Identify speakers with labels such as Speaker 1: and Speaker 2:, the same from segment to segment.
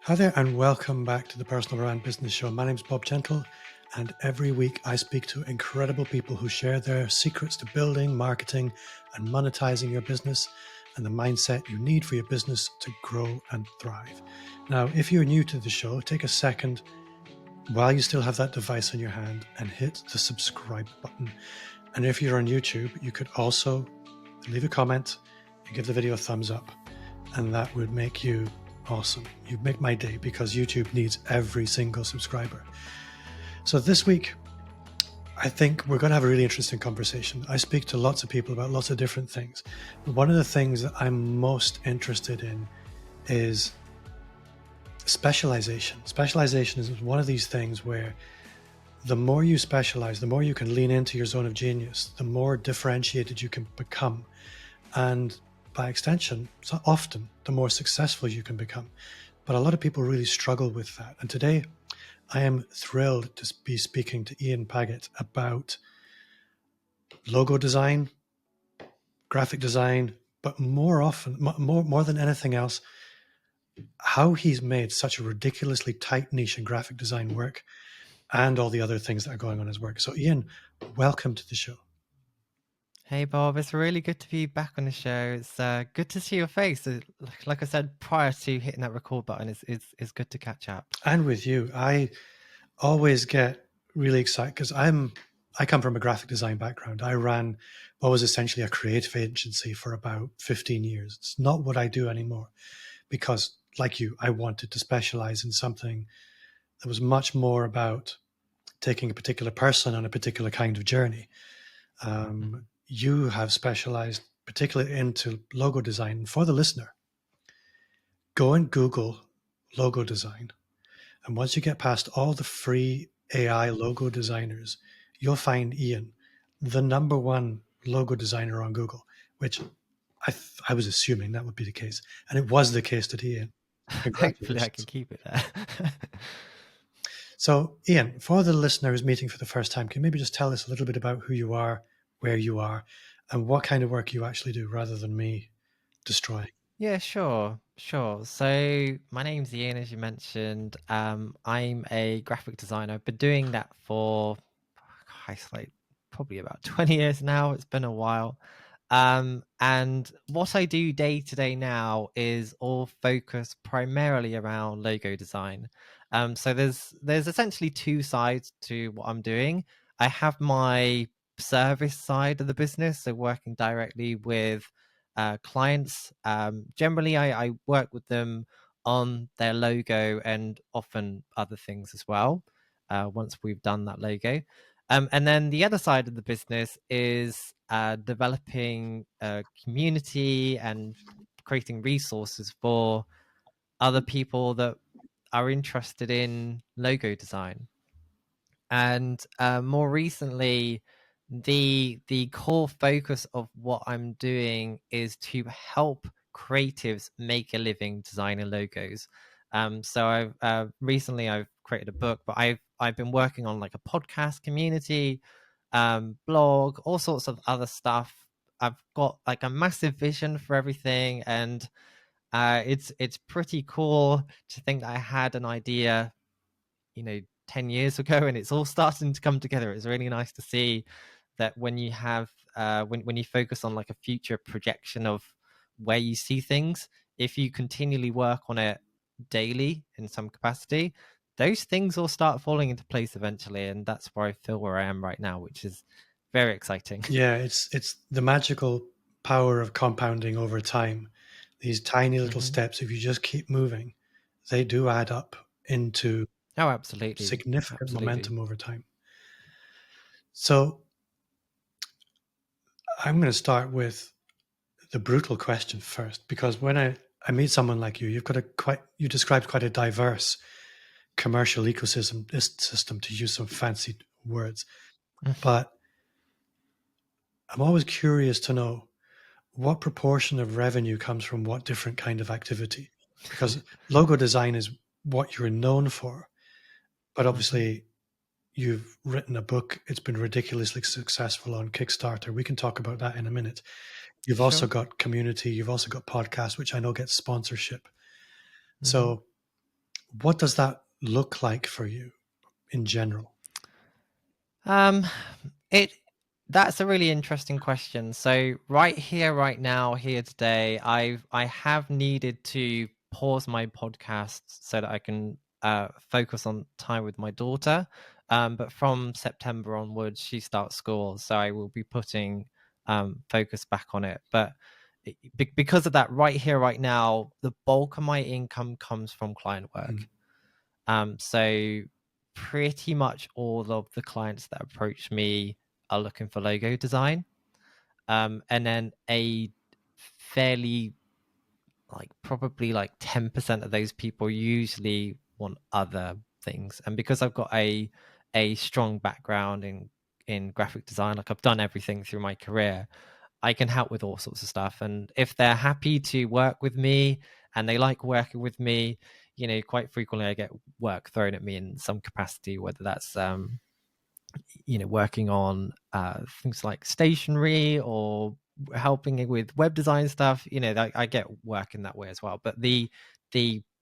Speaker 1: Hi there, and welcome back to the Personal Brand Business Show. My name is Bob Gentle, and every week I speak to incredible people who share their secrets to building, marketing, and monetizing your business and the mindset you need for your business to grow and thrive. Now, if you're new to the show, take a second while you still have that device in your hand and hit the subscribe button. And if you're on YouTube, you could also leave a comment and give the video a thumbs up, and that would make you awesome. You'd make my day because YouTube needs every single subscriber. So this week, I think we're going to have a really interesting conversation. I speak to lots of people about lots of different things. But one of the things that I'm most interested in is specialization. Specialization is one of these things where the more you specialize, the more you can lean into your zone of genius, the more differentiated you can become. And by extension, so often, the more successful you can become. But a lot of people really struggle with that. And today, I am thrilled to be speaking to Ian Paget about logo design, graphic design, but more often, more than anything else, how he's made such a ridiculously tight niche in graphic design work and all the other things that are going on in his work. So Ian, welcome to the show.
Speaker 2: Hey Bob, it's really good to be back on the show. It's good to see your face. Like I said prior to hitting that record button, it's good to catch up.
Speaker 1: And with you, I always get really excited because I come from a graphic design background. I ran what was essentially a creative agency for about 15 years. It's not what I do anymore because, like you, I wanted to specialize in something that was much more about taking a particular person on a particular kind of journey. You have specialized particularly into logo design. For the listener, go and Google logo design. And once you get past all the free AI logo designers, you'll find Ian, the number one logo designer on Google, which I was assuming that would be the case. And it was the case to Ian.
Speaker 2: Hopefully I can
Speaker 1: Congratulations.
Speaker 2: keep it there.
Speaker 1: So Ian, for the listener who's meeting for the first time, can you maybe just tell us a little bit about who you are, where you are, and what kind of work you actually do rather than me destroying?
Speaker 2: Yeah, sure. So my name's Ian, as you mentioned. I'm a graphic designer. I've been doing that for, gosh, like probably about 20 years now. It's been a while. And what I do day to day now is all focused primarily around logo design. So there's essentially two sides to what I'm doing. I have my service side of the business, so working directly with clients. Generally, I work with them on their logo and often other things as well. Once we've done that logo. And then the other side of the business is developing a community and creating resources for other people that are interested in logo design. And more recently, the core focus of what I'm doing is to help creatives make a living designing logos. So I've recently I've created a book, but I've been working on like a podcast community, blog, all sorts of other stuff. I've got like a massive vision for everything, and it's pretty cool to think that I had an idea, 10 years ago, and it's all starting to come together. It's really nice to see that when you have when you focus on like a future projection of where you see things, if you continually work on it daily in some capacity, those things will start falling into place eventually. And that's where I feel where I am right now, which is very exciting.
Speaker 1: Yeah, it's the magical power of compounding over time. These tiny little steps, if you just keep moving, they do add up into
Speaker 2: Oh, absolutely.
Speaker 1: significant momentum over time. So I'm going to start with the brutal question first, because when I meet someone like you, you described quite a diverse commercial system, to use some fancy words. But I'm always curious to know what proportion of revenue comes from what different kind of activity, because logo design is what you're known for, but obviously you've written a book. It's been ridiculously successful on Kickstarter. We can talk about that in a minute. You've also got community. You've also got podcasts, which I know get sponsorship. So What does that look like for you in general?
Speaker 2: Um, it that's a really interesting question. So right here, right now, here today, I have needed to pause my podcast so that I can focus on time with my daughter. But from September onwards, she starts school, so I will be putting focus back on it. But because of that, right here, right now, the bulk of my income comes from client
Speaker 1: Mm.
Speaker 2: work. So pretty much all of the clients that approach me are looking for logo design. And then a fairly probably like 10% of those people usually want other things. And because I've got a strong background in graphic design, like I've done everything through my career, I can help with all sorts of stuff. And if they're happy to work with me and they like working with me, quite frequently I get work thrown at me in some capacity, whether that's working on things like stationery or helping with web design stuff. I get work in that way as well. But the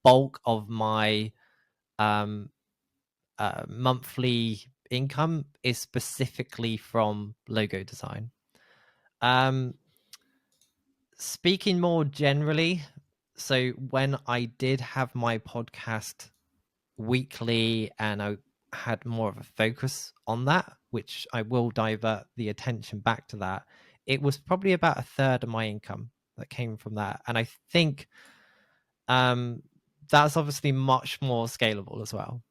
Speaker 2: bulk of my um, monthly income is specifically from logo design. Um, Speaking more generally, so when I did have my podcast weekly and I had more of a focus on that, which I will divert the attention back to that, it was probably about a third of my income that came from that. And I think um, that's obviously much more scalable as well.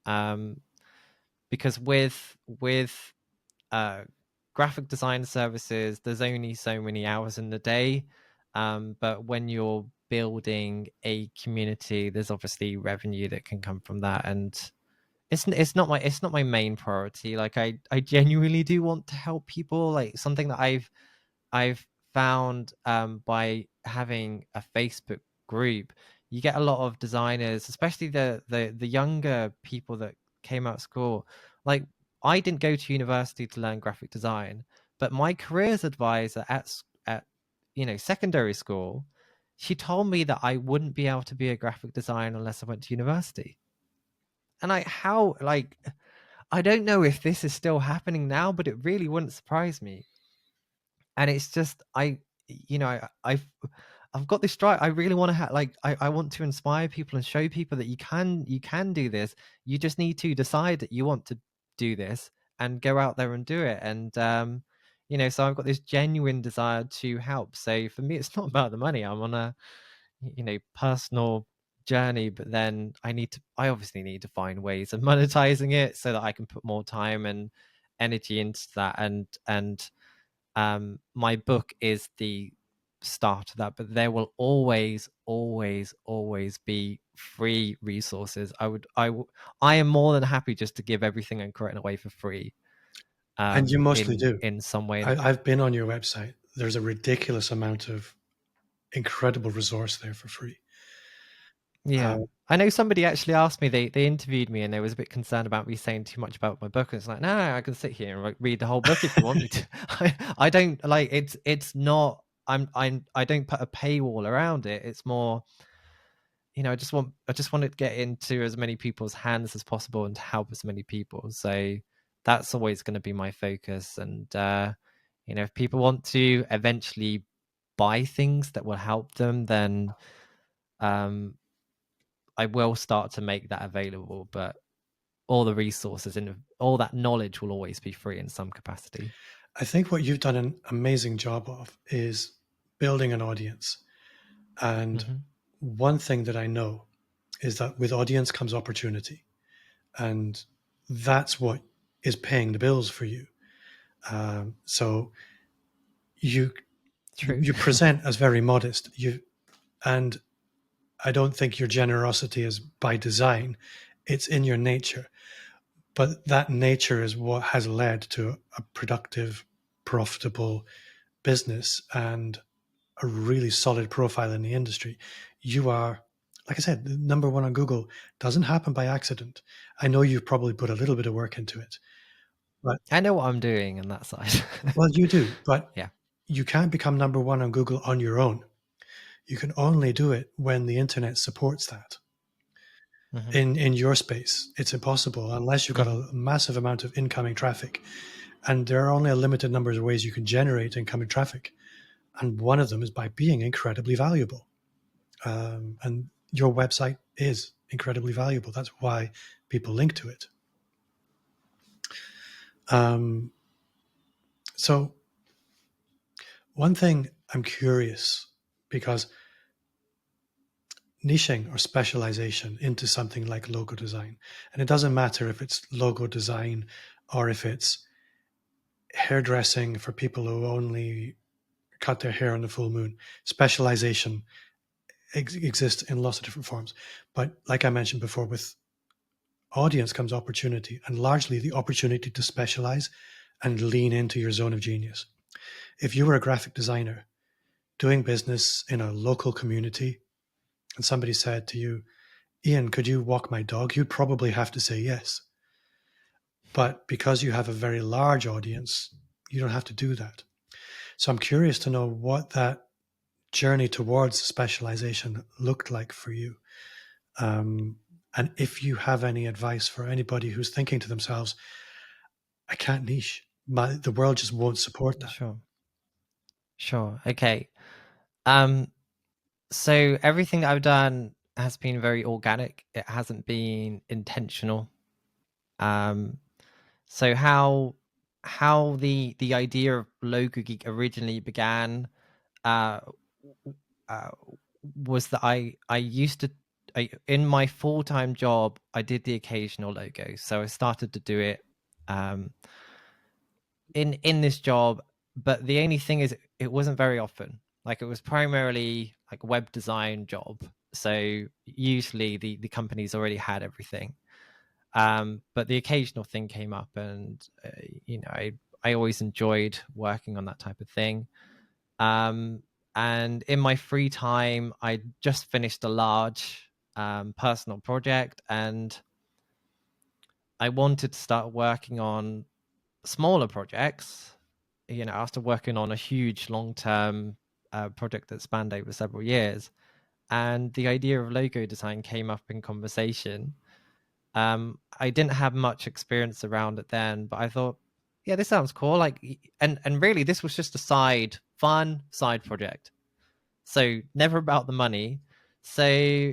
Speaker 2: Um, because with uh, graphic design services, there's only so many hours in the day. But when you're building a community, there's obviously revenue that can come from that. And it's not my main priority. Like I genuinely do want to help people. Like something that I've found by having a Facebook group, you get a lot of designers, especially the younger people that came out of school. Like I didn't go to university to learn graphic design, but my careers advisor at secondary school, she told me that I wouldn't be able to be a graphic designer unless I went to university. And I don't know if this is still happening now, but it really wouldn't surprise me. And it's just I've got this drive. I really want to I want to inspire people and show people that you can do this. You just need to decide that you want to do this and go out there and do it. And so I've got this genuine desire to help. So for me, it's not about the money. I'm on a personal journey, but then I obviously need to find ways of monetizing it so that I can put more time and energy into that. And my book is the start of that, but there will always, always, always be free resources. I am more than happy just to give everything I'm creating away for free.
Speaker 1: And you mostly
Speaker 2: In
Speaker 1: do.
Speaker 2: some way.
Speaker 1: I've been on your website. There's a ridiculous amount of incredible resource there for free.
Speaker 2: Yeah.
Speaker 1: Uh,
Speaker 2: I know somebody actually asked me, they interviewed me and they was a bit concerned about me saying too much about my book. And it's like, no, I can sit here and read the whole book if you want me to. I don't like it's not I don't put a paywall around it. It's more, I just want to get into as many people's hands as possible and to help as many people. So that's always going to be my focus. And if people want to eventually buy things that will help them, then um I will start to make that available, but all the resources and all that knowledge will always be free in some capacity.
Speaker 1: I think what you've done an amazing job of is building an audience. And
Speaker 2: Hmm.
Speaker 1: one thing that I know is that with audience comes opportunity. And that's what is paying the bills for you. So you
Speaker 2: True.
Speaker 1: you present as very modest. And I don't think your generosity is by design. It's in your nature. But that nature is what has led to a productive, profitable business and a really solid profile in the industry. You are, like I said, number one on Google doesn't happen by accident. I know you've probably put a little bit of work into it, but
Speaker 2: I know what I'm doing on that side.
Speaker 1: well, you do, but
Speaker 2: Yeah.
Speaker 1: you can't become number one on Google on your own. You can only do it when the internet supports that. in your space. It's impossible unless you've got
Speaker 2: Mm-hmm.
Speaker 1: a massive amount of incoming traffic. And there are only a limited number of ways you can generate incoming traffic. And one of them is by being incredibly valuable. And your website is incredibly valuable. That's why people link to it. So one thing I'm curious, because niching or specialization into something like logo design, and it doesn't matter if it's logo design or if it's hairdressing for people who only cut their hair on the full moon. Specialization exists in lots of different forms. But like I mentioned before, with audience comes opportunity, and largely the opportunity to specialize and lean into your zone of genius. If you were a graphic designer doing business in a local community and somebody said to you, Ian, could you walk my dog? You'd probably have to say yes. But because you have a very large audience, you don't have to do that. So I'm curious to know what that journey towards specialization looked like for you. And if you have any advice for anybody who's thinking to themselves, I can't niche. The world just won't support that.
Speaker 2: Sure. Okay. So everything that I've done has been very organic. It hasn't been intentional. So how the idea of Logo Geek originally began uh, uh, was that I used to in my full-time job I did the occasional logo. So I started to do it in this job, but the only thing is it wasn't very often. Like it was primarily like a web design job. So usually the companies already had everything. But the occasional thing came up, and I always enjoyed working on that type of thing. And in my free time, I just finished a large personal project, and I wanted to start working on smaller projects. After working on a huge long-term project that spanned over several years, and the idea of logo design came up in conversation. I didn't have much experience around it then, but I thought, yeah, this sounds cool. Like, and really, this was just a fun side project. So never about the money. So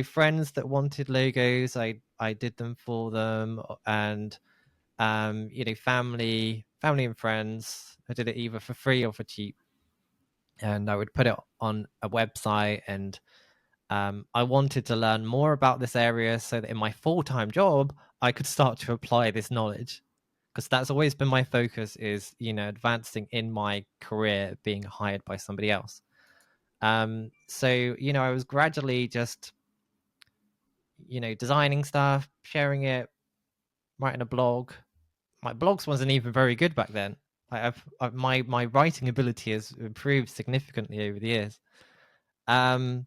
Speaker 2: friends that wanted logos, I did them for them, and family and friends, I did it either for free or for cheap, and I would put it on a website. And I wanted to learn more about this area so that in my full-time job, I could start to apply this knowledge, because that's always been my focus, is, advancing in my career, being hired by somebody else. So, I was gradually just, designing stuff, sharing it, writing a blog. My blogs wasn't even very good back then. My writing ability has improved significantly over the years. But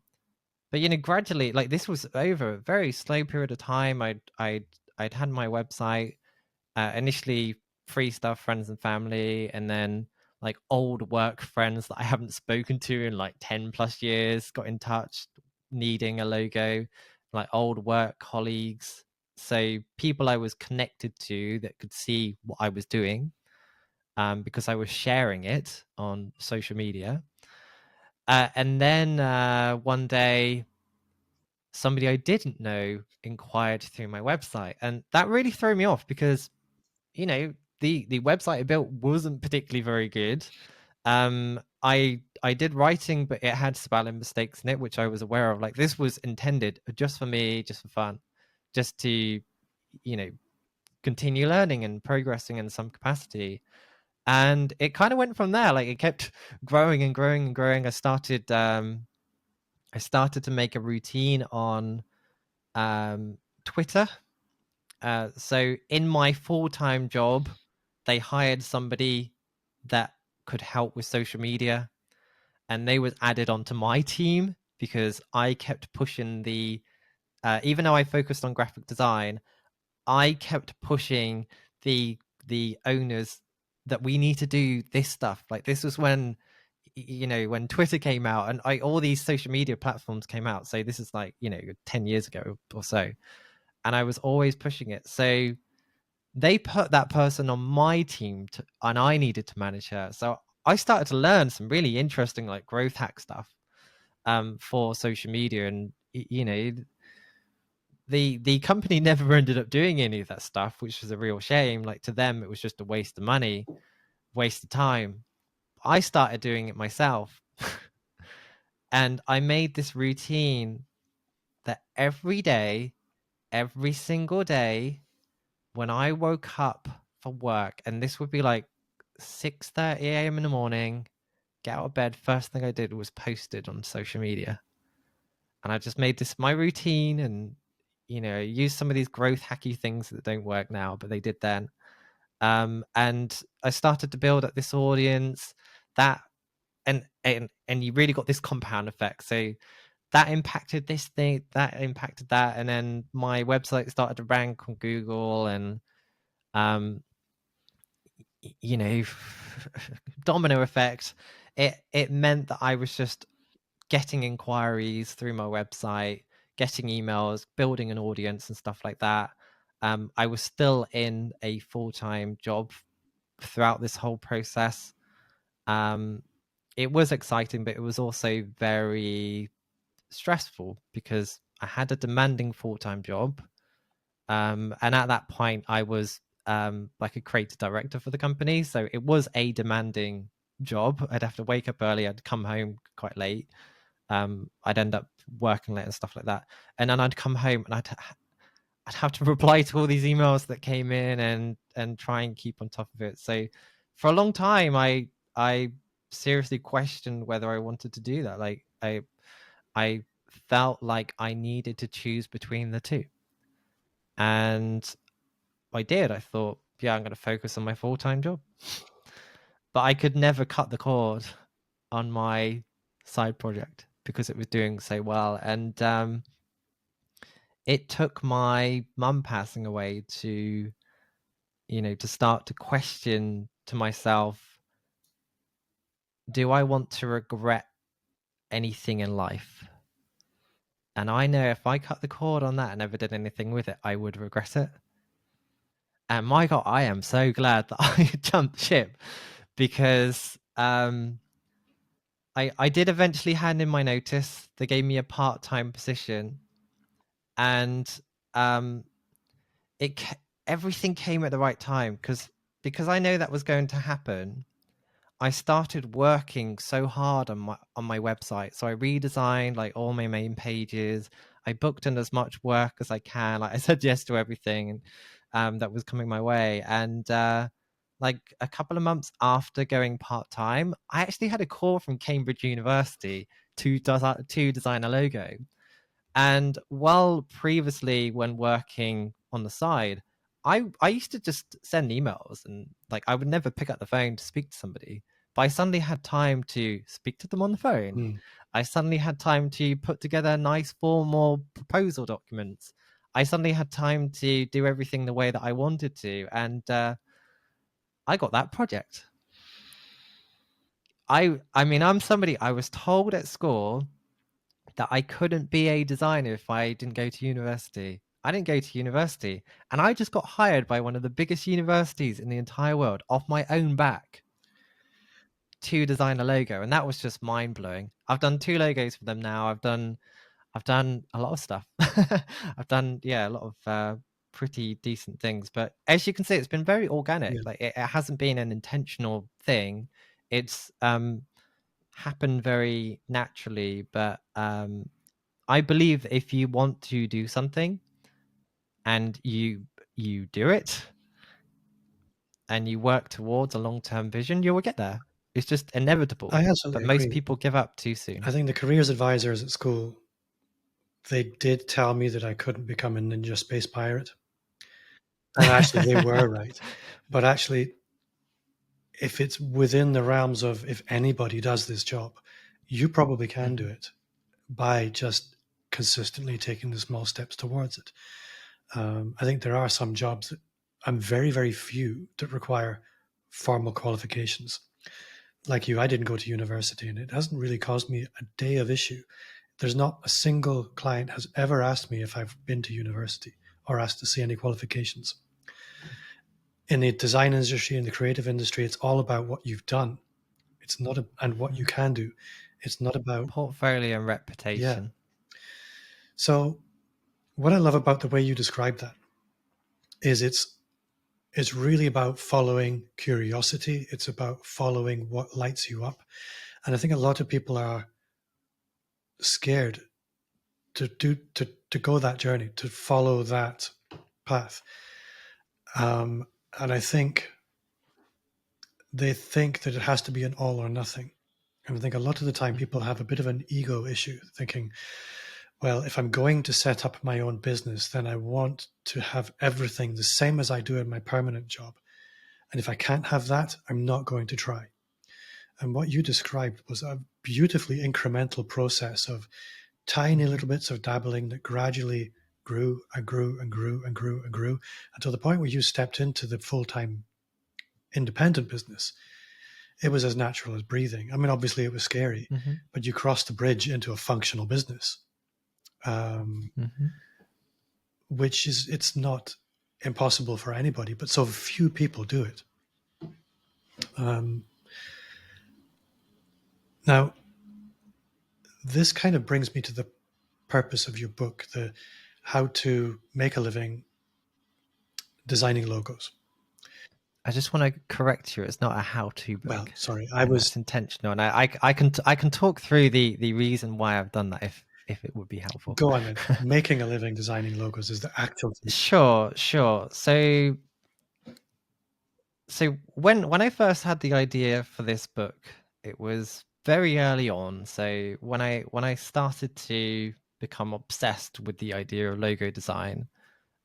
Speaker 2: gradually, like, this was over a very slow period of time. I'd had my website, initially free stuff, friends and family, and then like old work friends that I haven't spoken to in like 10 plus years got in touch needing a logo, like old work colleagues. So people I was connected to that could see what I was doing, because I was sharing it on social media. And then one day, somebody I didn't know inquired through my website, and that really threw me off, because the website I built wasn't particularly very good. I did writing, but it had spelling mistakes in it, which I was aware of. Like, this was intended just for me, just for fun, just to continue learning and progressing in some capacity. And it kind of went from there. Like, it kept growing and growing and growing. I started to make a routine on Twitter. So in my full-time job, they hired somebody that could help with social media, and they was added onto my team because I kept pushing even though I focused on graphic design, I kept pushing the owners that we need to do this stuff. Like, this was when when Twitter came out and all these social media platforms came out. So this is like, 10 years ago or so. And I was always pushing it. So they put that person on my team and I needed to manage her. So I started to learn some really interesting like growth hack stuff for social media. And, the company never ended up doing any of that stuff, which was a real shame. Like to them, it was just a waste of money, waste of time. I started doing it myself. And I made this routine that every day, every single day, when I woke up for work, and this would be like 6:30 a.m. in the morning, get out of bed, first thing I did was posted on social media. And I just made this my routine and, use some of these growth hacky things that don't work now, but they did then. And I started to build up this audience that, and you really got this compound effect. So that impacted this thing, that impacted that, and then my website started to rank on Google, and um, you know, domino effect. It meant that I was just getting inquiries through my website, getting emails, building an audience, and stuff like that. I was still in a full-time job throughout this whole process. It was exciting, but it was also very stressful because I had a demanding full-time job. And at that point, I was like a creative director for the company. So it was a demanding job. I'd have to wake up early. I'd come home quite late. I'd end up working late and stuff like that. And then I'd come home and I'd have to reply to all these emails that came in and try and keep on top of it. So for a long time, I seriously questioned whether I wanted to do that. Like I felt like I needed to choose between the two. And I did. I thought, yeah, I'm going to focus on my full-time job. But I could never cut the cord on my side project because it was doing so well. And it took my mum passing away to, to start to question to myself, do I want to regret anything in life? And I know if I cut the cord on that and never did anything with it, I would regret it. And my God, I am so glad that I jumped ship because I did eventually hand in my notice. They gave me a part-time position, and um, it everything came at the right time because I know that was going to happen. I started working so hard on my website. So I redesigned like all my main pages. I booked in as much work as I can. Like I said yes to everything that was coming my way. And like a couple of months after going part-time, I actually had a call from Cambridge University to design a logo. And while previously, when working on the side, I used to just send emails and like I would never pick up the phone to speak to somebody. But I suddenly had time to speak to them on the phone.
Speaker 1: Mm.
Speaker 2: I suddenly had time to put together nice formal proposal documents. I suddenly had time to do everything the way that I wanted to, and I got that project. I mean, I'm somebody I was told at school that I couldn't be a designer if I didn't go to university. I didn't go to university, and I just got hired by one of the biggest universities in the entire world off my own back to design a logo, and that was just mind blowing. I've done 2 logos for them now. I've done a lot of stuff. I've done a lot of pretty decent things, but as you can see, it's been very organic.
Speaker 1: Yeah.
Speaker 2: Like it hasn't been an intentional thing. It's happened very naturally, but I believe if you want to do something and you do it and you work towards a long-term vision, you will get there. It's just inevitable.
Speaker 1: I
Speaker 2: But
Speaker 1: absolutely
Speaker 2: most
Speaker 1: agree.
Speaker 2: people give up too soon.
Speaker 1: I think the careers advisors at school, they did tell me that I couldn't become a ninja space pirate. And actually, they were right. But actually, if it's within the realms of if anybody does this job, you probably can do
Speaker 2: Mhm.
Speaker 1: it by just consistently taking the small steps towards it. I think there are some jobs that, and very, very few, that require formal qualifications. like you, I didn't go to university, and it hasn't really caused me a day of issue. There's not a single client has ever asked me if I've been to university or asked to see any qualifications. In the design industry, in the creative industry, it's all about what you've done. It's not and what you can do. It's not about
Speaker 2: portfolio and reputation.
Speaker 1: So what I love about the way you describe that is it's really about following curiosity. It's about following what lights you up. And I think a lot of people are scared to go that journey, to follow that path. And I think they think that it has to be an all or nothing. And I think a lot of the time people have a bit of an ego issue, thinking, well, if I'm going to set up my own business, then I want to have everything the same as I do in my permanent job. And if I can't have that, I'm not going to try. And what you described was a beautifully incremental process of tiny little bits of dabbling that gradually grew and grew and grew and grew and grew until the point where you stepped into the full-time independent business. It was as natural as breathing. I mean, obviously it was scary, but you crossed the bridge into a functional business, which is, it's not impossible for anybody, but so few people do it. Now, this kind of brings me to the purpose of your book, the how to make a living designing logos.
Speaker 2: I just want to correct you. It's not a how-to book.
Speaker 1: Well, sorry,
Speaker 2: that's intentional, and I can talk through the reason why I've done that if it would be helpful.
Speaker 1: Go on then. Making a living designing logos is the actual.
Speaker 2: Sure. So when I first had the idea for this book, it was very early on. So when I started to become obsessed with the idea of logo design,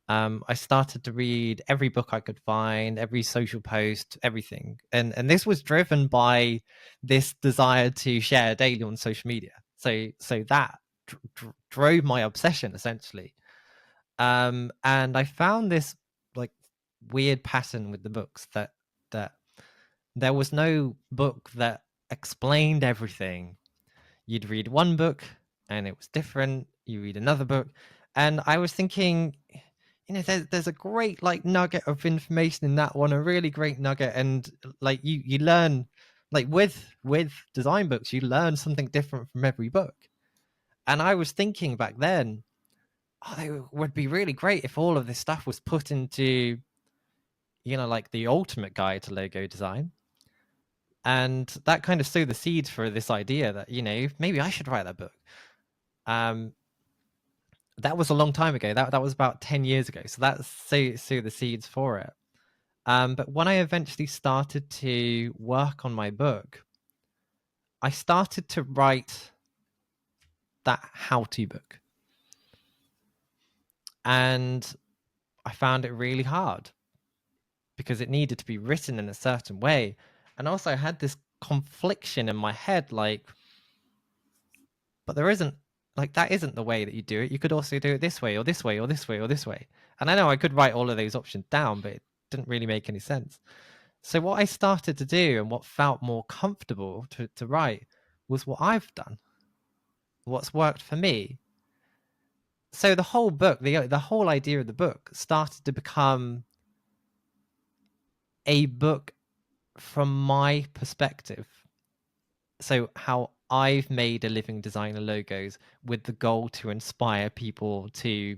Speaker 2: I started to read every book I could find, every social post, everything. And this was driven by this desire to share daily on social media. So that drove my obsession, essentially. And I found this like weird pattern with the books that there was no book that explained everything. You'd read one book and it was different. You read another book, and I was thinking, there's a great like nugget of information in that one, a really great nugget, and like you learn, like with design books, you learn something different from every book. And I was thinking back then, it would be really great if all of this stuff was put into, like the ultimate guide to logo design. And that kind of sowed the seeds for this idea that, maybe I should write that book. That was a long time ago. That was about 10 years ago. So that's sowed the seeds for it. But when I eventually started to work on my book, I started to write that how-to book. And I found it really hard because it needed to be written in a certain way. And also I had this confliction in my head, like, but there isn't, like, that isn't the way that you do it. You could also do it this way or this way or this way or this way. And I know I could write all of those options down, but it didn't really make any sense. So what I started to do and what felt more comfortable to write was what I've done, what's worked for me. So the whole book, the whole idea of the book started to become a book from my perspective. So how I've made a living designer logos with the goal to inspire people to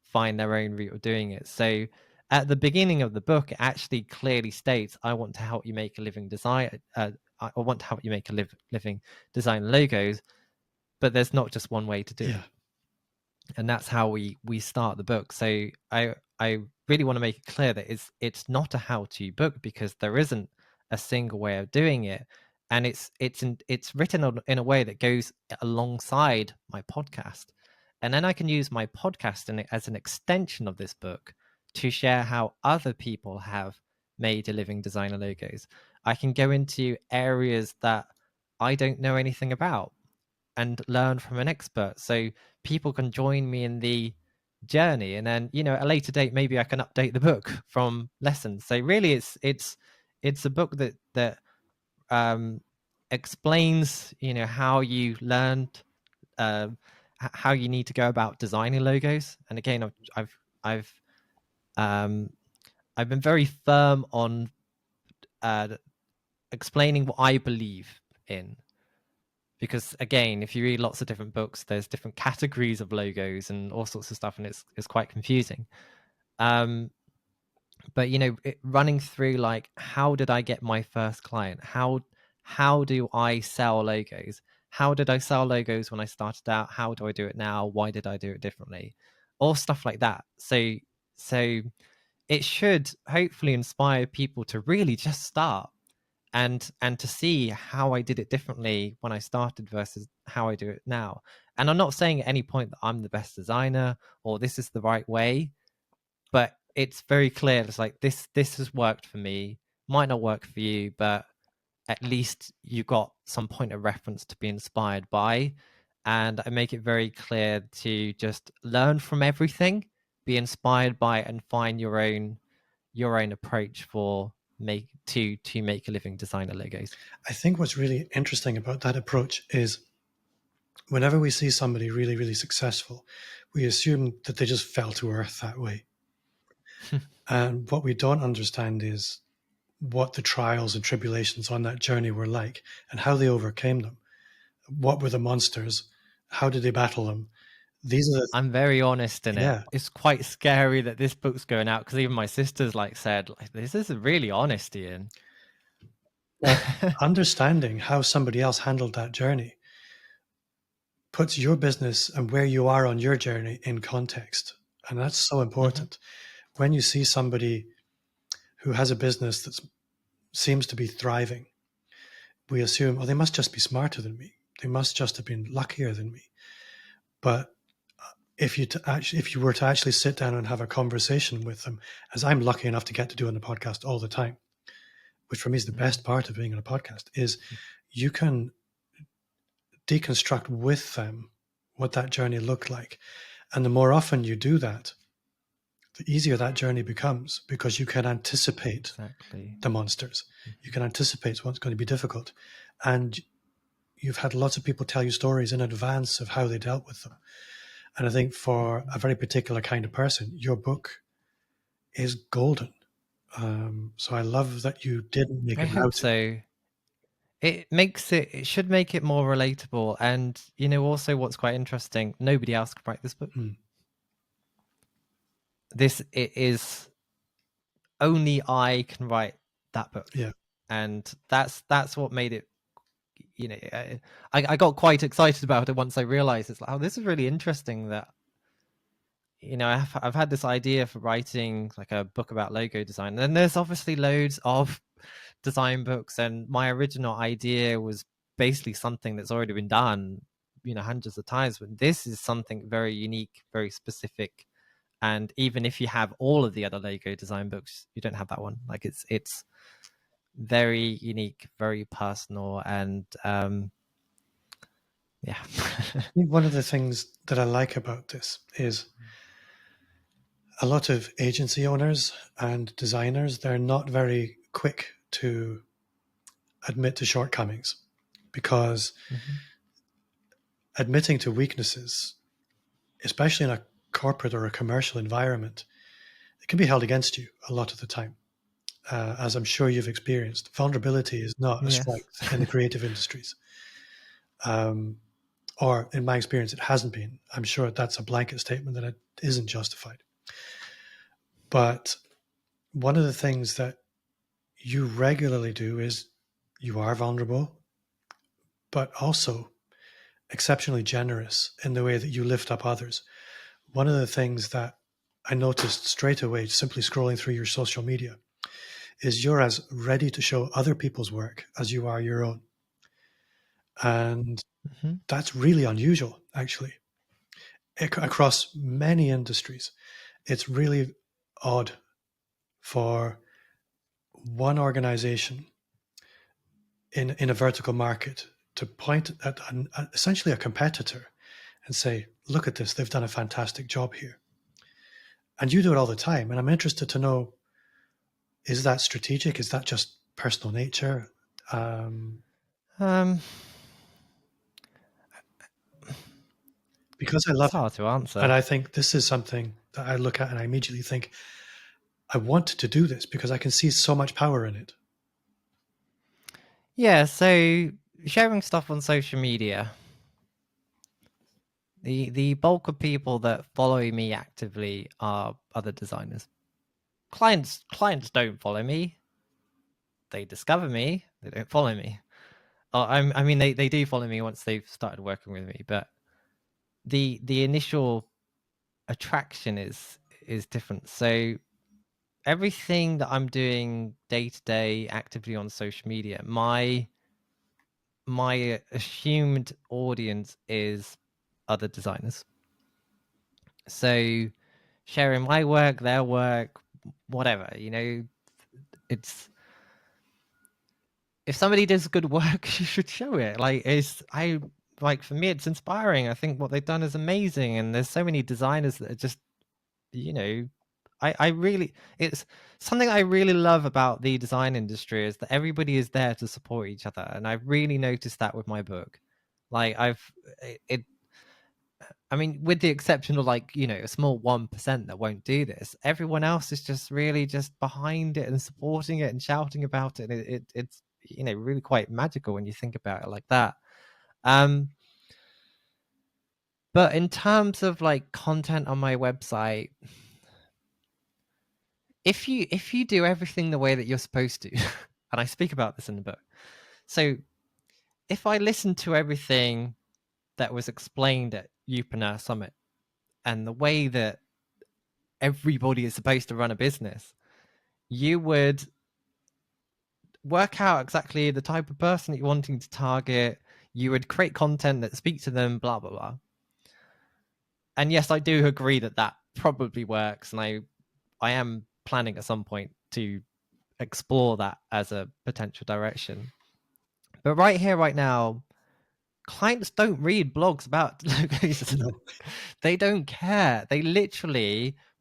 Speaker 2: find their own route of doing it. So at the beginning of the book, it actually clearly states, I want to help you make a living design. I want to help you make a living design logos, but there's not just one way to do it. And that's how we start the book. So I really want to make it clear that it's not a how-to book, because there isn't a single way of doing it. And it's written in a way that goes alongside my podcast. And then I can use my podcast as an extension of this book to share how other people have made a living designer logos. I can go into areas that I don't know anything about and learn from an expert. So people can join me in the journey, and then, at a later date, maybe I can update the book from lessons. So really it's a book that explains, how you learned, uh, how you need to go about designing logos. And again, I've um, I've been very firm on explaining what I believe in, because again, if you read lots of different books, there's different categories of logos and all sorts of stuff, and it's quite confusing. Um, but running through, like, how did I get my first client? How do I sell logos? How did I sell logos when I started out? How do I do it now? Why did I do it differently? All stuff like that. So it should hopefully inspire people to really just start, and to see how I did it differently when I started versus how I do it now. And I'm not saying at any point that I'm the best designer or this is the right way, but it's very clear. It's like this has worked for me, might not work for you, but at least you got some point of reference to be inspired by. And I make it very clear to just learn from everything, be inspired by it, and find your own approach for to make a living designer logos.
Speaker 1: I think what's really interesting about that approach is whenever we see somebody really, really successful, we assume that they just fell to earth that way. And what we don't understand is what the trials and tribulations on that journey were like and how they overcame them. What were the monsters? How did they battle them? These are the,
Speaker 2: I'm very honest in it.
Speaker 1: yeah.
Speaker 2: It's quite scary that this book's going out, because even my sisters said, like, this is really honest, Ian.
Speaker 1: Well, understanding how somebody else handled that journey puts your business and where you are on your journey in context. And that's so important. When you see somebody who has a business that seems to be thriving, we assume, oh, they must just be smarter than me. They must just have been luckier than me. But if you were to actually sit down and have a conversation with them, as I'm lucky enough to get to do on the podcast all the time, which for me is the best part of being on a podcast, is you can deconstruct with them what that journey looked like. And the more often you do that, the easier that journey becomes, because you can anticipate
Speaker 2: Exactly.
Speaker 1: the monsters. You can anticipate what's going to be difficult. And you've had lots of people tell you stories in advance of how they dealt with them. And I think for a very particular kind of person, your book is golden. So I love that you didn't make
Speaker 2: I
Speaker 1: it
Speaker 2: hope
Speaker 1: how to.
Speaker 2: so. It should make it more relatable. And also what's quite interesting, nobody else could write this book. It is only I can write that book.
Speaker 1: Yeah.
Speaker 2: And that's what made it, I got quite excited about it once I realized it's like, oh, this is really interesting that, I've had this idea for writing like a book about logo design. And then there's obviously loads of design books, and my original idea was basically something that's already been done, hundreds of times. But this is something very unique, very specific. And even if you have all of the other Lego design books, you don't have that one. Like, it's very unique, very personal, and yeah.
Speaker 1: One of the things that I like about this is a lot of agency owners and designers, they're not very quick to admit to shortcomings, because admitting to weaknesses, especially in a corporate or a commercial environment, it can be held against you a lot of the time. As I'm sure you've experienced, vulnerability is not a
Speaker 2: Yes.
Speaker 1: strength in the creative industries. Or in my experience, it hasn't been. I'm sure that's a blanket statement that it isn't justified. But one of the things that you regularly do is you are vulnerable, but also exceptionally generous in the way that you lift up others. One of the things that I noticed straight away, simply scrolling through your social media, is you're as ready to show other people's work as you are your own. And that's really unusual, actually. Across many industries, it's really odd for one organization in a vertical market to point at essentially a competitor and say, look at this, they've done a fantastic job here. And you do it all the time. And I'm interested to know, is that strategic? Is that just personal nature?
Speaker 2: Um,
Speaker 1: Because I
Speaker 2: it's
Speaker 1: love it.
Speaker 2: hard to answer.
Speaker 1: And I think this is something that I look at and I immediately think, I want to do this because I can see so much power in it.
Speaker 2: Yeah, so sharing stuff on social media. The bulk of people that follow me actively are other designers. Clients don't follow me. They discover me. They don't follow me. I mean, they do follow me once they've started working with me, but the initial attraction is different. So everything that I'm doing day to day actively on social media, my assumed audience is other designers. So sharing my work, their work, whatever, it's if somebody does good work, you should show it. For me, it's inspiring. I think what they've done is amazing, and there's so many designers that are just, you know, I really it's something I really love about the design industry is that everybody is there to support each other, and I've really noticed that with my book. Like it I mean, with the exception of a small 1% that won't do this, everyone else is just really just behind it and supporting it and shouting about it. And it's really quite magical when you think about it like that. Um, but in terms of like content on my website, if you do everything the way that you're supposed to, and I speak about this in the book, so if I listen to everything that was explained at Upreneur Summit and the way that everybody is supposed to run a business, you would work out exactly the type of person that you're wanting to target. You would create content that speaks to them, blah, blah, blah. And yes, I do agree that that probably works. And I am planning at some point to explore that as a potential direction. But right here, right now, clients don't read blogs about logos.
Speaker 1: No.
Speaker 2: They don't care. They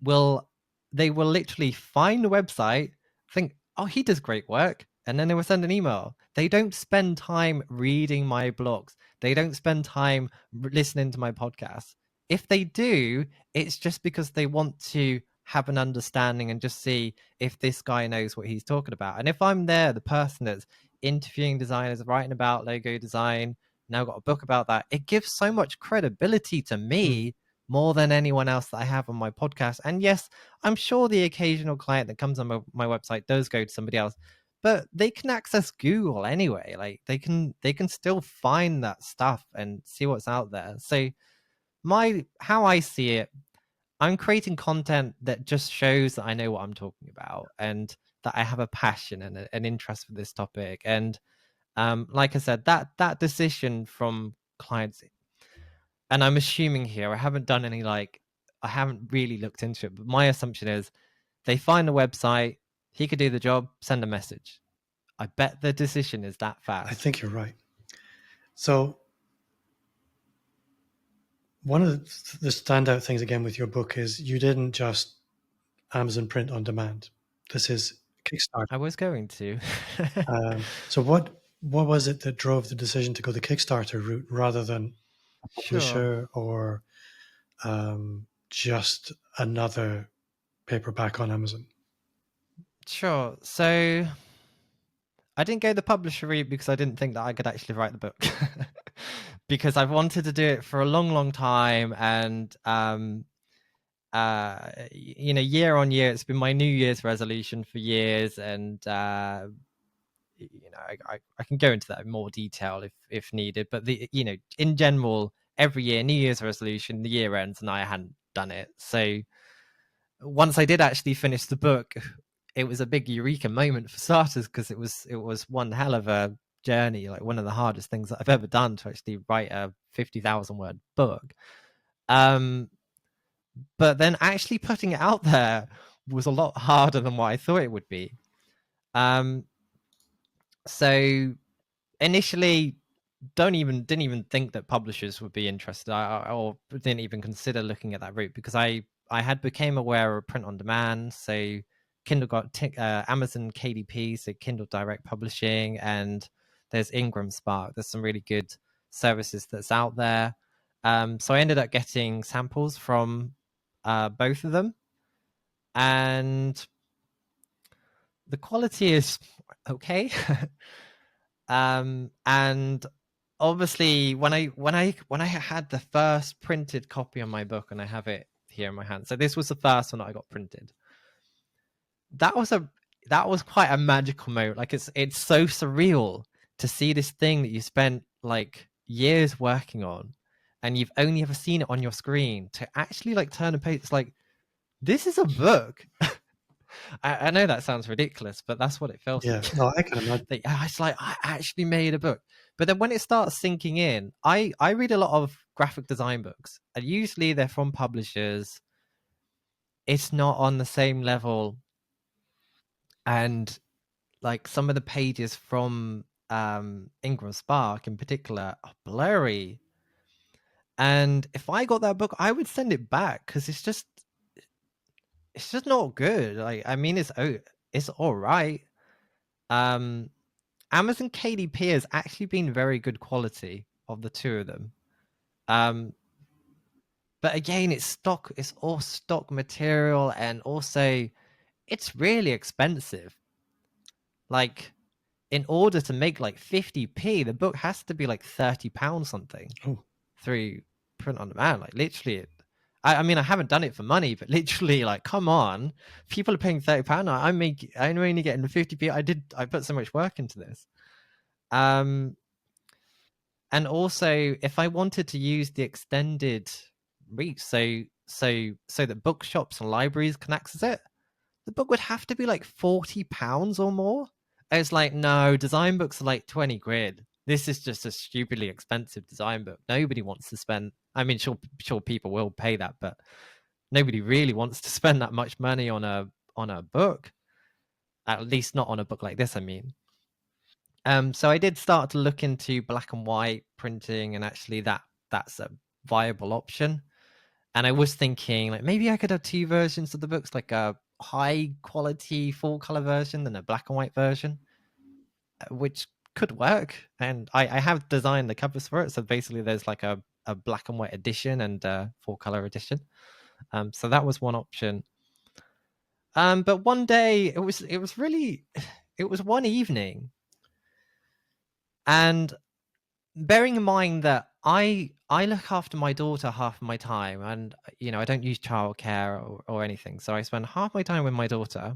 Speaker 2: will literally find a website, think, oh, he does great work, and then they will send an email. They don't spend time reading my blogs. They don't spend time listening to my podcasts. If they do, it's just because they want to have an understanding and just see if this guy knows what he's talking about. And if I'm there, the person that's interviewing designers, writing about logo design, now got a book about that, it gives so much credibility to me more than anyone else that I have on my podcast. And yes, I'm sure the occasional client that comes on my website does go to somebody else, but they can access Google anyway. Like they can still find that stuff and see what's out there. So how I see it, I'm creating content that just shows that I know what I'm talking about and that I have a passion and an interest for this topic. And like I said, that decision from clients, and I'm assuming here, I haven't done any I haven't really looked into it, but my assumption is they find a website, he could do the job, send a message. I bet the decision is that fast.
Speaker 1: I think you're right. So one of the standout things again with your book is you didn't just Amazon print on demand. This is Kickstarter.
Speaker 2: I was going to.
Speaker 1: So what was it that drove the decision to go the Kickstarter route rather than a
Speaker 2: Sure.
Speaker 1: publisher or just another paperback on Amazon?
Speaker 2: Sure. So I didn't go the publisher route because I didn't think that I could actually write the book. Because I've wanted to do it for a long, long time. And year on year, it's been my New Year's resolution for years. And I can go into that in more detail if needed. But in general, every year, New Year's resolution, the year ends, and I hadn't done it. So once I did actually finish the book, it was a big eureka moment for starters because it was one hell of a journey, like one of the hardest things that I've ever done to actually write a 50,000 word book. But then actually putting it out there was a lot harder than what I thought it would be. So initially didn't even think that publishers would be interested, or didn't even consider looking at that route because I had became aware of print on demand. So Kindle got Amazon KDP, so Kindle Direct Publishing, and there's Ingram Spark. There's some really good services that's out there. So I ended up getting samples from both of them, and the quality is okay. And obviously, when I had the first printed copy of my book, and I have it here in my hand, so this was the first one that I got printed. That was quite a magical moment. Like it's so surreal to see this thing that you spent like years working on, and you've only ever seen it on your screen, to actually like turn a page. It's like, this is a book. I know that sounds ridiculous, but that's what it felt
Speaker 1: Yeah,
Speaker 2: like.
Speaker 1: no, I can imagine.
Speaker 2: It's like, I actually made a book. But then when it starts sinking in, I read a lot of graphic design books, and usually they're from publishers. It's not on the same level, and like some of the pages from Ingram Spark in particular are blurry. And if I got that book, I would send it back, because it's just not good. Like, I mean, it's all right. Amazon KDP has actually been very good quality of the two of them. But again, it's all stock material, and also it's really expensive. Like, in order to make like 50p, the book has to be like £30 something through print on demand. Like, literally, I mean, I haven't done it for money, but literally, like, come on, people are paying £30. I'm only getting 50p. I put so much work into this. And also, if I wanted to use the extended reach, so that bookshops and libraries can access it, the book would have to be like £40 or more. It's like, no, design books are like 20 quid. This is just a stupidly expensive design book. Nobody wants to spend. I mean, sure people will pay that, but nobody really wants to spend that much money on a book. At least not on a book like this, I mean. So I did start to look into black and white printing, and actually that's a viable option. And I was thinking, like, maybe I could have two versions of the books, like a high quality full color version and a black and white version, which could work. And I have designed the covers for it. So basically there's like a black and white edition and a full color edition. So that was one option. But one day it was one evening, and bearing in mind that I look after my daughter half of my time, and I don't use childcare or anything, so I spend half my time with my daughter,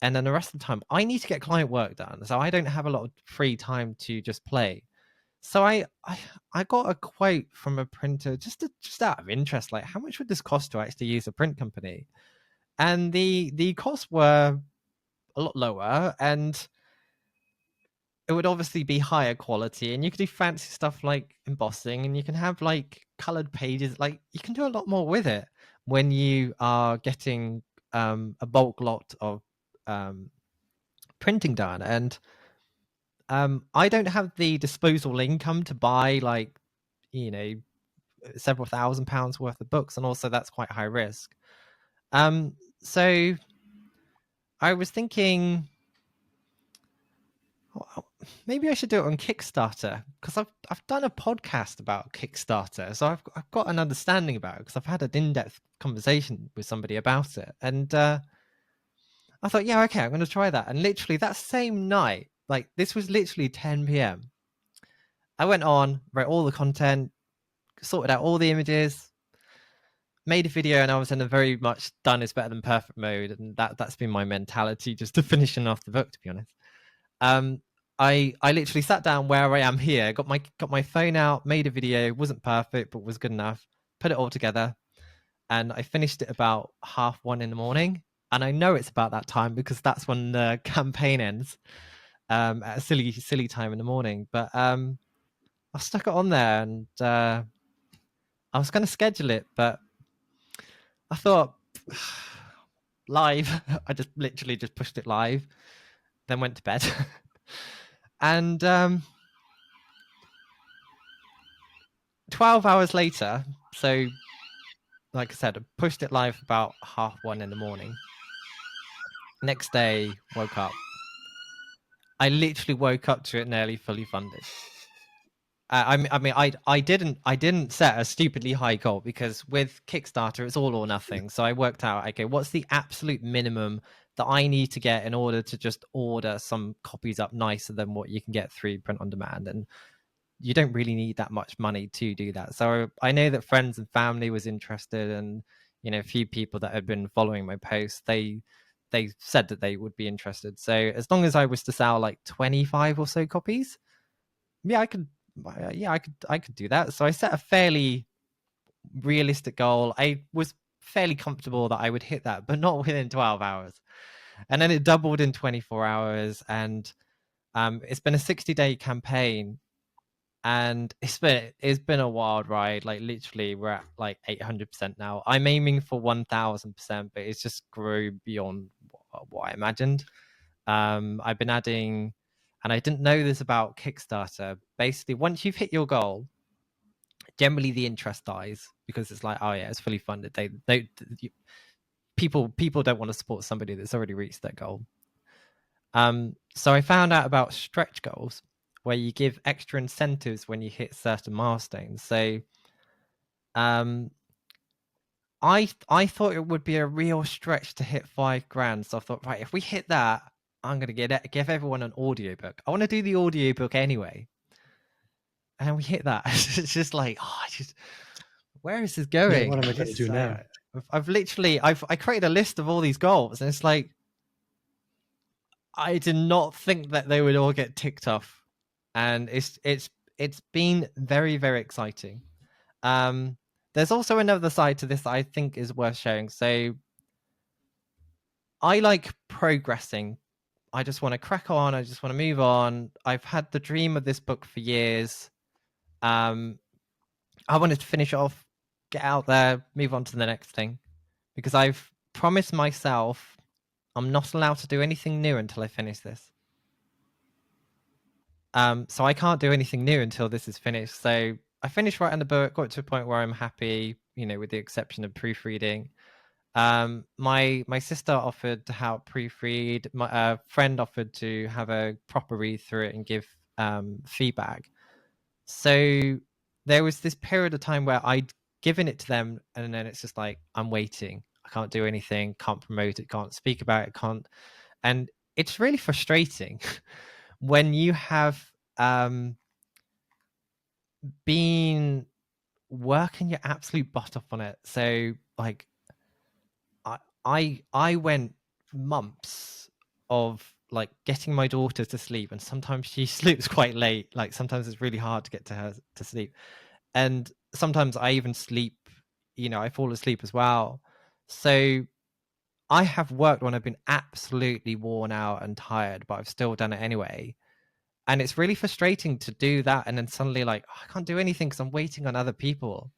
Speaker 2: and then the rest of the time I need to get client work done, so I don't have a lot of free time to just play. So I got a quote from a printer, just out of interest, like, how much would this cost to actually use a print company? And the costs were a lot lower, and it would obviously be higher quality, and you could do fancy stuff like embossing, and you can have like colored pages. Like, you can do a lot more with it when you are getting a bulk lot of printing done. And I don't have the disposable income to buy, like, several £1,000s worth of books, and also that's quite high risk. So I was thinking, maybe I should do it on Kickstarter, because I've done a podcast about Kickstarter, so I've got an understanding about it, because I've had an in-depth conversation with somebody about it, and I thought, yeah, okay, I'm going to try that. And literally that same night, like, this was literally 10 p.m. I went on, wrote all the content, sorted out all the images, made a video, and I was in a very much done is better than perfect mode, and that's been my mentality just to finishing off the book, to be honest. I literally sat down where I am here, got my phone out, made a video, wasn't perfect but was good enough, put it all together, and I finished it about 1:30 in the morning. And I know it's about that time because that's when the campaign ends, at a silly time in the morning. But I stuck it on there, and I was going to schedule it, but I thought, live. I just literally just pushed it live, then went to bed. And 12 hours later, so like I said, I pushed it live about 1:30 in the morning. Next day, woke up, I literally woke up to it nearly fully funded. I didn't set a stupidly high goal, because with Kickstarter it's all or nothing. So I worked out, okay, what's the absolute minimum that I need to get in order to just order some copies up nicer than what you can get through print on demand, and you don't really need that much money to do that. So I know that friends and family was interested, and a few people that had been following my posts, they said that they would be interested. So as long as I was to sell like 25 or so copies, yeah, I could do that. So I set a fairly realistic goal. I was fairly comfortable that I would hit that, but not within 12 hours. And then it doubled in 24 hours, and it's been a 60-day campaign, and it's been a wild ride. Like literally, we're at like 800% now. I'm aiming for 1000%, but it's just grew beyond what I imagined. I've been adding, and I didn't know this about Kickstarter. Basically, once you've hit your goal, generally the interest dies, because it's like, oh yeah, it's fully funded. People don't want to support somebody that's already reached their goal. So I found out about stretch goals, where you give extra incentives when you hit certain milestones. So um, I thought it would be a real stretch to hit 5 grand. So I thought, right, if we hit that, I'm gonna give everyone an audiobook. I want to do the audiobook anyway. And we hit that. It's just like, where is this going?
Speaker 1: Yeah, what am I going to do now?
Speaker 2: I created a list of all these goals, and it's like, I did not think that they would all get ticked off, and it's been very, very exciting. There's also another side to this that I think is worth sharing. So I like progressing. I just want to crack on. I just want to move on. I've had the dream of this book for years. I wanted to finish off, get out there, move on to the next thing, because I've promised myself I'm not allowed to do anything new until I finish this. So I can't do anything new until this is finished. So I finished writing the book, got to a point where I'm happy, with the exception of proofreading. My sister offered to help proofread. My friend offered to have a proper read through it and give feedback. So there was this period of time where I'd given it to them, and then it's just like, I'm waiting. I can't do anything, can't promote it, can't speak about it, can't. And it's really frustrating when you have been working your absolute butt off on it. So like I went months of like getting my daughter to sleep, and sometimes she sleeps quite late. Like sometimes it's really hard to get to her to sleep, and sometimes I even sleep, I fall asleep as well. So I have worked when I've been absolutely worn out and tired, but I've still done it anyway. And it's really frustrating to do that, and then suddenly like, oh, I can't do anything because I'm waiting on other people.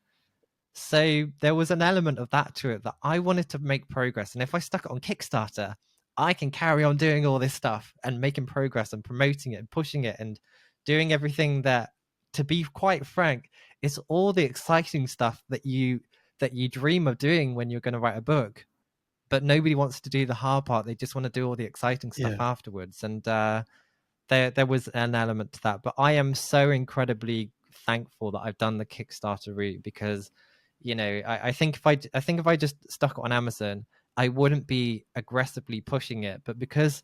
Speaker 2: So there was an element of that to it, that I wanted to make progress. And if I stuck it on Kickstarter, I can carry on doing all this stuff and making progress and promoting it and pushing it and doing everything that, to be quite frank, it's all the exciting stuff that you dream of doing when you're going to write a book. But nobody wants to do the hard part. They just want to do all the exciting stuff afterwards. And there was an element to that. But I am so incredibly thankful that I've done the Kickstarter route, because I think if I just stuck it on Amazon, I wouldn't be aggressively pushing it. But because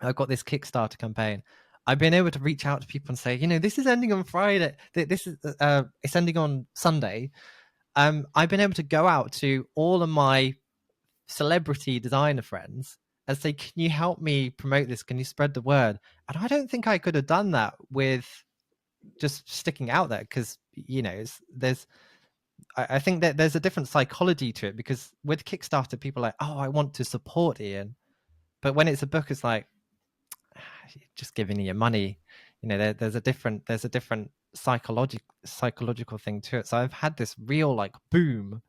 Speaker 2: I've got this Kickstarter campaign, I've been able to reach out to people and say, this is ending on Friday. This is it's ending on Sunday. I've been able to go out to all of my celebrity designer friends and say, can you help me promote this? Can you spread the word? And I don't think I could have done that with just sticking out there, because I think that there's a different psychology to it, because with Kickstarter, people are like, oh, I want to support Ian. But when it's a book, it's like, just giving you money. There's a different psychological thing to it. So I've had this real like boom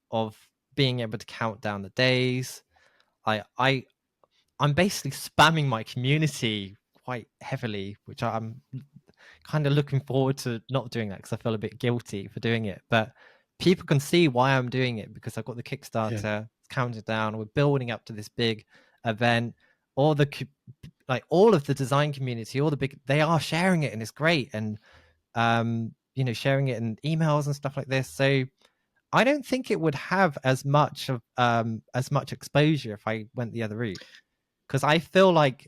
Speaker 2: of being able to count down the days. I'm basically spamming my community quite heavily, which I'm kind of looking forward to not doing that, because I feel a bit guilty for doing it. But people can see why I'm doing it, because I've got the Kickstarter counting down. We're building up to this big event. All the like all of the design community, all the big, they are sharing it and it's great. And, sharing it in emails and stuff like this. So I don't think it would have as much exposure if I went the other route. Because I feel like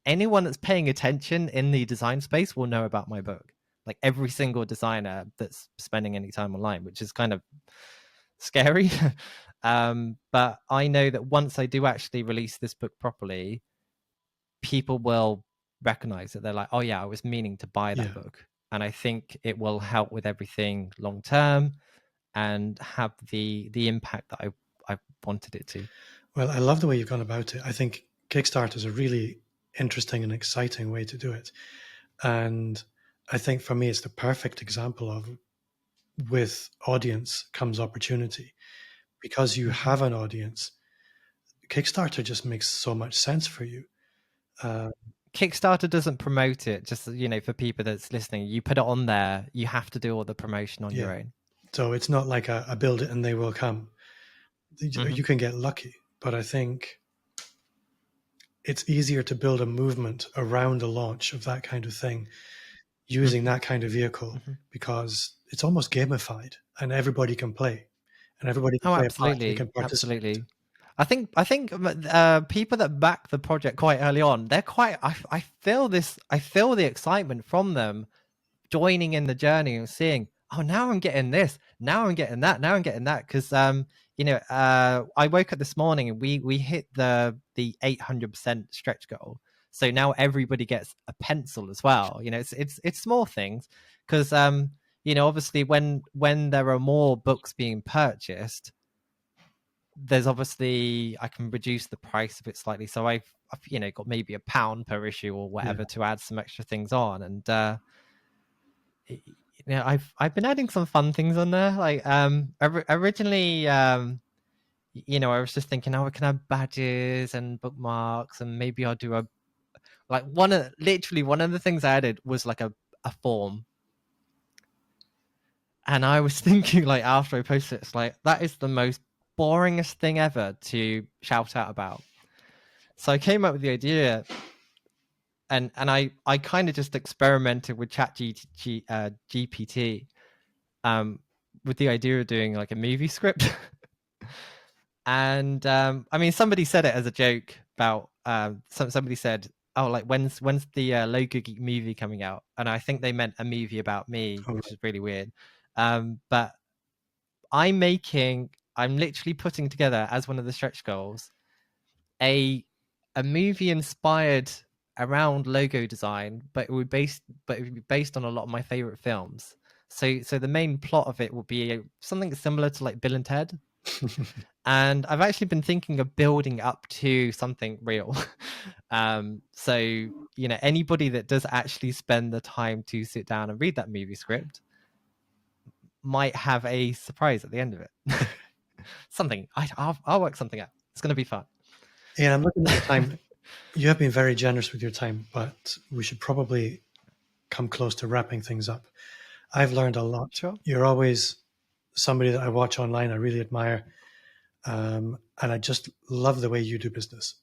Speaker 2: anyone that's paying attention in the design space will know about my book. Like every single designer that's spending any time online, which is kind of scary. But I know that once I do actually release this book properly, people will recognize that they're like, oh yeah, I was meaning to buy that
Speaker 1: Yeah.
Speaker 2: book. And I think it will help with everything long term and have the impact that I wanted it to.
Speaker 1: Well, I love the way you've gone about it. I think Kickstarter is a really interesting and exciting way to do it. And I think for me, it's the perfect example of with audience comes opportunity. Because you
Speaker 2: Mm-hmm.
Speaker 1: have an audience, Kickstarter just makes so much sense for you. Uh,
Speaker 2: Kickstarter doesn't promote it. Just for people that's listening, you put it on there. You have to do all the promotion on your
Speaker 1: yeah.
Speaker 2: own.
Speaker 1: So it's not like a build it and they will come.
Speaker 2: Mm-hmm.
Speaker 1: You can get lucky, but I think it's easier to build a movement around the launch of that kind of thing using
Speaker 2: Mm-hmm.
Speaker 1: that kind of vehicle
Speaker 2: Mm-hmm.
Speaker 1: because it's almost gamified and everybody can play and everybody can
Speaker 2: Oh,
Speaker 1: play a part and
Speaker 2: absolutely,
Speaker 1: can participate.
Speaker 2: absolutely. I think people that back the project quite early on, they're quite. I feel this. I feel the excitement from them joining in the journey and seeing, oh, now I'm getting this, now I'm getting that, now I'm getting that. Because I woke up this morning and we hit the 800% stretch goal. So now everybody gets a pencil as well. It's small things because obviously when there are more books being purchased, there's obviously I can reduce the price of it slightly. So I've got maybe £1 per issue or
Speaker 1: Yeah.
Speaker 2: whatever to add some extra things on. And I've been adding some fun things on there. Like originally, I was just thinking, oh, we can have badges and bookmarks, and maybe I'll do one of the things I added was like a form. And I was thinking, like, after I posted it, it's like that is the most boringest thing ever to shout out about. So I came up with the idea, and I kind of just experimented with GPT, um, with the idea of doing like a movie script. And I mean, somebody said it as a joke about somebody said, "Oh, like when's the Logo Geek movie coming out?" And I think they meant a movie about me,
Speaker 1: All
Speaker 2: which
Speaker 1: right.
Speaker 2: is really weird. But I'm literally putting together as one of the stretch goals a a movie inspired around logo design, but it would be based on a lot of my favorite films. So the main plot of it will be something similar to like Bill and Ted. And I've actually been thinking of building up to something real. So anybody that does actually spend the time to sit down and read that movie script might have a surprise at the end of it. Something I'll work something out. It's going to be fun.
Speaker 1: Yeah, I'm looking at the time. You have been very generous with your time, but we should probably come close to wrapping things up. I've learned a lot.
Speaker 2: Sure.
Speaker 1: You're always somebody that I watch online. I really admire, and I just love the way you do business.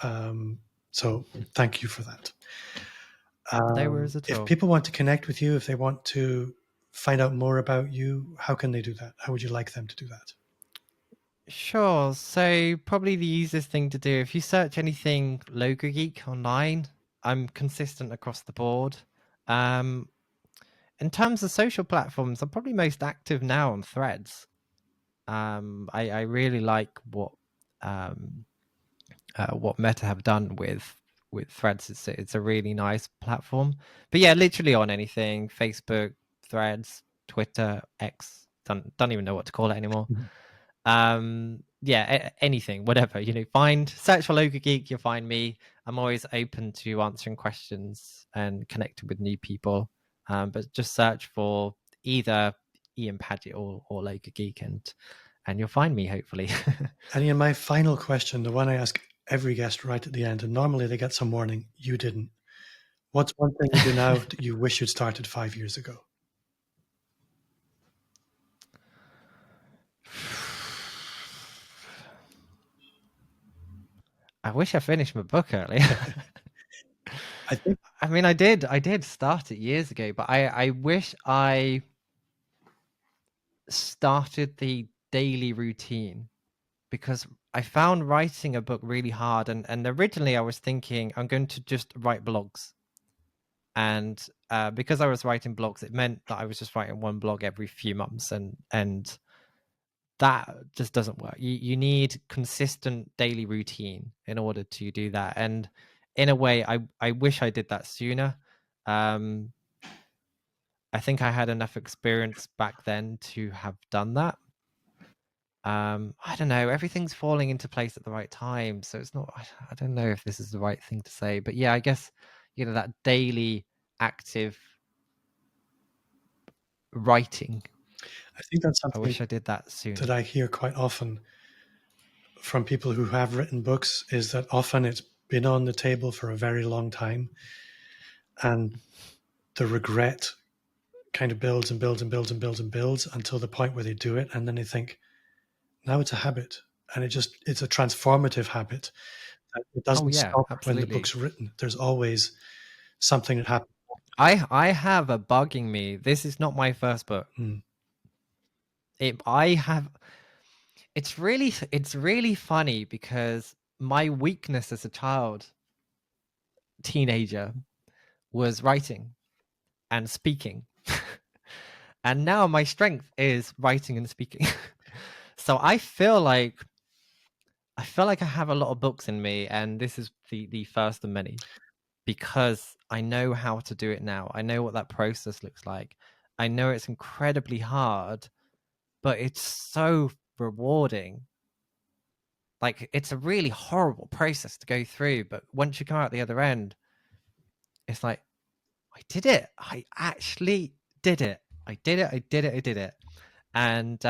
Speaker 1: So thank you for that.
Speaker 2: No worries at
Speaker 1: If
Speaker 2: all.
Speaker 1: people want to connect with you, if they want to find out more about you, how can they do that? How would you like them to do that?
Speaker 2: Sure. So probably the easiest thing to do, if you search anything Logo Geek online, I'm consistent across the board. Um, in terms of social platforms, I'm probably most active now on Threads. I really like what Meta have done with Threads. It's a really nice platform. But yeah, literally on anything: Facebook, Threads, Twitter, X. Don't even know what to call it anymore.
Speaker 1: Mhm.
Speaker 2: Yeah, anything, whatever. Find search for Logo Geek, you'll find me. I'm always open to answering questions and connecting with new people. But just search for either Ian Paget or Logo Geek, and you'll find me hopefully.
Speaker 1: And Ian, my final question, the one I ask every guest right at the end, and normally they get some warning, you didn't. What's one thing you do now that you wish you'd started 5 years ago?
Speaker 2: I wish I finished my book earlier.
Speaker 1: I think
Speaker 2: I mean, I did start it years ago, but I wish I started the daily routine, because I found writing a book really hard. And originally I was thinking I'm going to just write blogs. And because I was writing blogs, it meant that I was just writing one blog every few months, and that just doesn't work. You need consistent daily routine in order to do that. And in a way, I wish I did that sooner. Um, I think I had enough experience back then to have done that. I don't know. Everything's falling into place at the right time, so it's not. I don't know if this is the right thing to say, but yeah, I guess that daily active writing.
Speaker 1: I think that's
Speaker 2: I
Speaker 1: something
Speaker 2: wish I did that
Speaker 1: that
Speaker 2: sooner.
Speaker 1: I hear quite often from people who have written books, is that often it's been on the table for a very long time, and the regret kind of builds and builds and builds and builds and builds until the point where they do it, and then they think, now it's a habit, and it's a transformative habit. It
Speaker 2: Oh
Speaker 1: doesn't
Speaker 2: yeah,
Speaker 1: stop when the
Speaker 2: absolutely.
Speaker 1: book's written. There's always something that happens.
Speaker 2: I have a bugging me. This is not my first book.
Speaker 1: Mm.
Speaker 2: I have. It's really funny, because my weakness as a child, teenager, was writing and speaking. And now my strength is writing and speaking. So I feel like I have a lot of books in me, and this is the first of many, because I know how to do it now. I know what that process looks like. I know it's incredibly hard, but it's so rewarding. Like, it's a really horrible process to go through, but once you come out the other end, it's like, I did it. I actually did it. I did it. I did it. I did it. And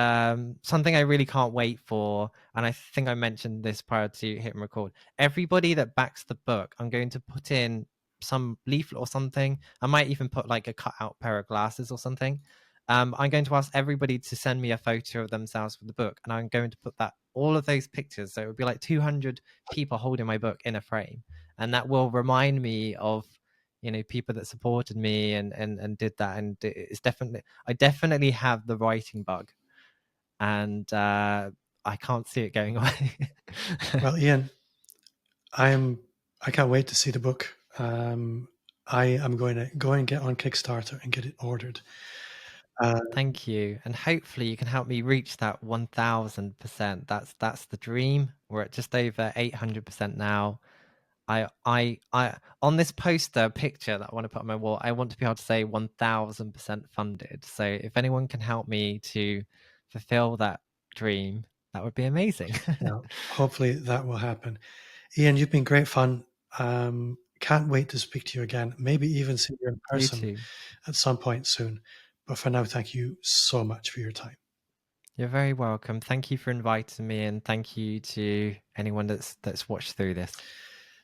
Speaker 2: something I really can't wait for, and I think I mentioned this prior to hit and record, everybody that backs the book, I'm going to put in some leaflet or something. I might even put like a cut out pair of glasses or something. I'm going to ask everybody to send me a photo of themselves with the book, and I'm going to put that all of those pictures, so it would be like 200 people holding my book in a frame, and that will remind me of people that supported me and did that. And it's definitely, I definitely have the writing bug, and I can't see it going away.
Speaker 1: Well, Ian, I can't wait to see the book. I am going to go and get on Kickstarter and get it ordered. Uh,
Speaker 2: Thank you, and hopefully you can help me reach that 1000%. That's the dream. We're at just over 800% now. I on this poster picture that I want to put on my wall, I want to be able to say 1000% funded. So if anyone can help me to fulfill that dream, that would be amazing.
Speaker 1: well, hopefully that will happen. Ian, you've been great fun. Can't wait to speak to you again. Maybe even see you in
Speaker 2: You
Speaker 1: person
Speaker 2: too.
Speaker 1: at some point soon. But for now, thank you so much for your time.
Speaker 2: You're very welcome. Thank you for inviting me, and thank you to anyone that's watched through this.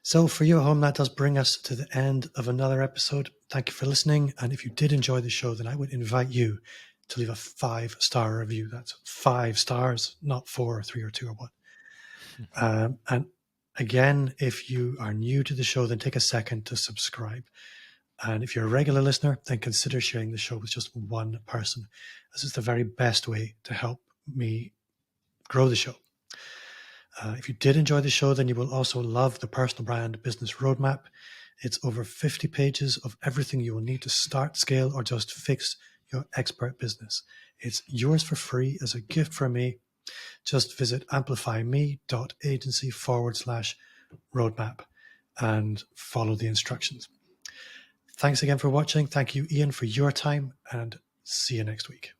Speaker 1: So, for you at home, that does bring us to the end of another episode. Thank you for listening. And if you did enjoy the show, then I would invite you to leave a 5-star review. That's 5 stars, not 4 or 3 or 2 or 1. And again, if you are new to the show, then take a second to subscribe. And if you're a regular listener, then consider sharing the show with just one person. This is the very best way to help me grow the show. If you did enjoy the show, then you will also love the Personal Brand Business Roadmap. It's over 50 pages of everything you will need to start, scale, or just fix your expert business. It's yours for free as a gift from me. Just visit amplifyme.agency/roadmap and follow the instructions. Thanks again for watching. Thank you, Ian, for your time, and see you next week.